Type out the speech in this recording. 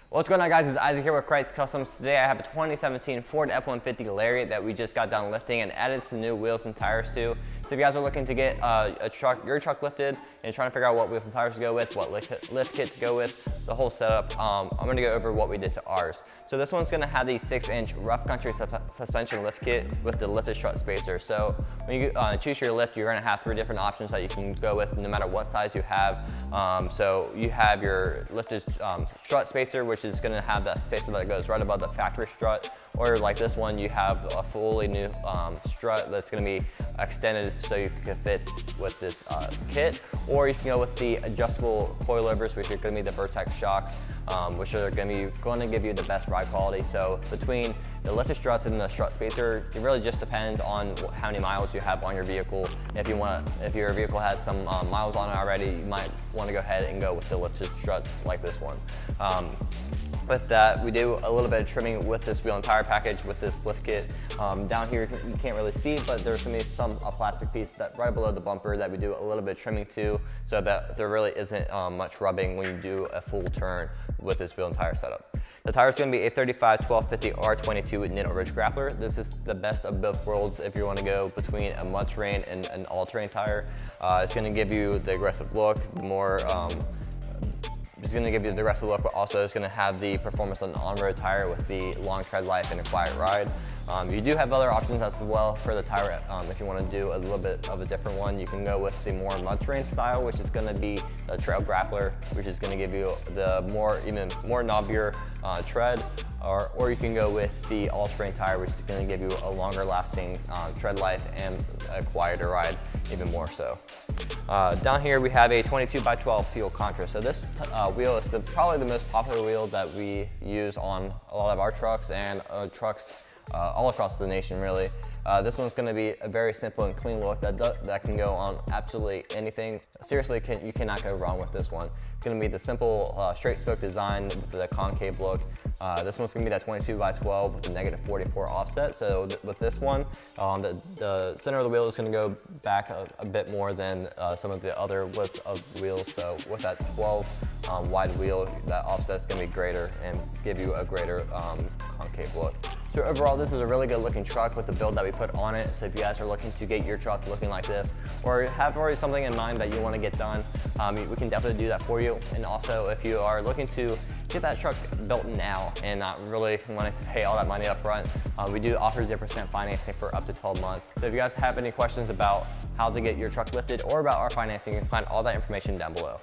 What's going on, guys? It's Isaac here with Krietz Customs. Today I have a 2017 Ford F-150 Lariat that we just got done lifting and added some new wheels and tires to. So if you guys are looking to get your truck lifted and trying to figure out what wheels and tires to go with, what lift kit to go with, the whole setup, I'm going to go over what we did to ours. So this one's going to have the 6-inch rough country suspension lift kit with the lifted strut spacer. So when you choose your lift, you're going to have 3 different options that you can go with no matter what size you have. So you have your lifted strut spacer, which is going to have that spacer that goes right above the factory strut, or like this one, you have a fully new strut that's going to be extended so you can fit with this kit, or you can go with the adjustable coilovers, which are going to be the Vertex shocks, which are going to give you the best ride quality. So between the lifted struts and the strut spacer, it really just depends on how many miles you have on your vehicle. If your vehicle has some miles on it already, you might want to go ahead and go with the lifted struts like this one. With that, we do a little bit of trimming with this wheel and tire package with this lift kit. Down here, you can't really see, but there's gonna be a plastic piece that right below the bumper that we do a little bit of trimming to, so that there really isn't much rubbing when you do a full turn with this wheel and tire setup. The tire is going to be a 35 1250 R22 with Nitto Ridge Grappler. This is the best of both worlds if you want to go between a mud terrain and an all-terrain tire. It's going to give you the aggressive look, it's going to give you the aggressive look, but also it's going to have the performance on the on-road tire with the long tread life and a quiet ride. You do have other options as well for the tire. If you want to do a little bit of a different one, you can go with the more mud terrain style, which is going to be the Trail Grappler, which is going to give you the even more knobbier tread, or you can go with the all-terrain tire, which is going to give you a longer lasting tread life and a quieter ride, even more so. Down here we have a 22x12 Fuel Contra. So this wheel is probably the most popular wheel that we use on a lot of our trucks and trucks all across the nation, really. This one's going to be a very simple and clean look that can go on absolutely anything. Seriously, you cannot go wrong with this one. It's going to be the simple straight spoke design with the concave look. This one's going to be that 22x12 with the -44 offset. So with this one, the center of the wheel is going to go back a bit more than some of the other widths of wheels. So with that 12 wide wheel, that offset is going to be greater and give you a greater concave look. So overall, this is a really good looking truck with the build that we put on it. So if you guys are looking to get your truck looking like this, or have already something in mind that you want to get done, we can definitely do that for you. And also, if you are looking to get that truck built now and not really wanting to pay all that money up front, we do offer 0% financing for up to 12 months. So if you guys have any questions about how to get your truck lifted or about our financing, you can find all that information down below.